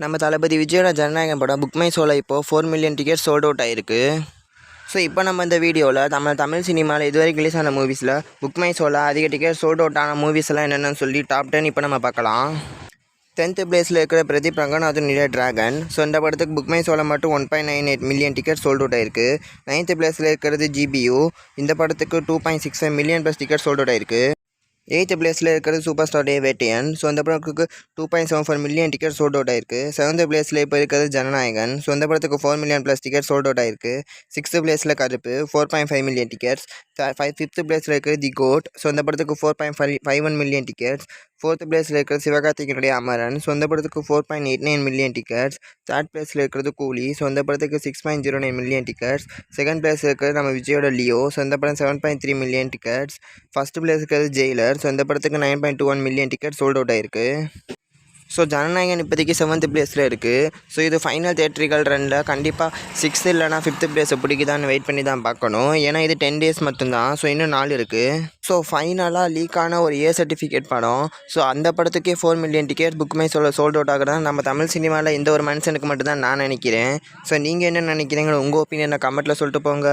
நம்ம தளபதி விஜயோட ஜனநாயகன் படம் புக் மை ஷோவில் இப்போது 4 மில்லியன் டிக்கெட் சோல்ட் அவுட் ஆகிருக்கு. ஸோ இப்போ நம்ம இந்த வீடியோவில் தமிழ் சினிமாவில் இதுவரைக்கும் ரிலீஸ் ஆன மூவிஸில் புக் மை ஷோவில் அதிக டிக்கெட் சோல்ட் அவுட் ஆன மூவிஸ் எல்லாம் என்னென்னு சொல்லி டாப் 10 இப்போ நம்ம பார்க்கலாம். 10th பிளேஸில் இருக்கிற பிரதீப் ரங்கநாதன் நிற டிராகன். ஸோ இந்த படத்துக்கு புக் மை ஷோவில் மட்டும் 1.98 மில்லியன் டிக்கெட் சோல்ட் அவுட் ஆயிருக்கு. 9th பிளேஸில் இருக்கிறது GBU. இந்த படத்துக்கு 2.65 million plus ticket sold out ஆயிருக்கு. 8th பிளேஸில் இருக்கிறது சூப்பர் ஸ்டார் டே வேட்டையன். ஸோ அந்த படத்துக்கு 2.74 மில்லியன் டிக்கெட் சோல்ட் அவுட் ஆயிருக்கு. 7th பிளேஸில் இப்போ இருக்கிறது ஜனநாயகன். ஸோ அந்த படத்துக்கு 4 million plus ticket sold out ஆயிருக்கு. 6th பிளேஸில் கருப்பு 4.5 மில்லியன் டிக்கெட்ஸ். 5th பிளேஸில் இருக்கிறது தி கோட். ஸோ அந்த படத்துக்கு 4.51 மில்லியன் டிக்கெட்ஸ். 4th பிளேஸில் இருக்கிறது சிவகார்த்திகேயனுடைய அமரன். ஸோ அந்த படத்துக்கு 4.89 மில்லியன் டிக்கெட்ஸ். 3rd பிளேஸில் இருக்கிறது கூலி. ஸோ அந்த படத்துக்கு 6.09 மில்லியன் டிக்கெட்ஸ். 2nd பிளேஸில் இருக்கிறது நம்ம விஜயோட லியோ. ஸோ அந்த படம் 7.3 மில்லியன் டிக்கெட்ஸ். 1st பிளேஸ் இருக்கிறது ஜெயிலர். ஸோ இந்த படத்துக்கு 9.21 மில்லியன் டிக்கெட் சோல்ட் அவுட் ஆயிருக்கு. ஸோ ஜனநாயகன் இப்போதைக்கு 7th பிளேஸில் இருக்குது. ஸோ இது ஃபைனல் தியேட்ரிக்கல் ரனில் கண்டிப்பாக 6th இல்லைனா 5th பிளேஸை பிடிக்குதான்னு வெயிட் பண்ணி தான் பார்க்கணும். ஏன்னா இது 10 டேஸ் மட்டும்தான். ஸோ இன்னும் 4 இருக்குது. ஸோ ஃபைனலாக லீக்கான ஒரு ஏ சர்டிஃபிகேட் படம். ஸோ அந்த படத்துக்கே 4 மில்லியன் டிக்கெட் புக் மை ஷோவில் சோல்ட் அவுட் ஆகுறதா நம்ம தமிழ் சினிமாவில் இந்த ஒரு மனுஷனுக்கு மட்டும்தான் நான் நினைக்கிறேன். ஸோ நீங்கள் என்ன நினைக்கிறீங்களோ உங்கள் ஒப்பீனியனை கமெண்ட்டில் சொல்லிட்டு போங்க.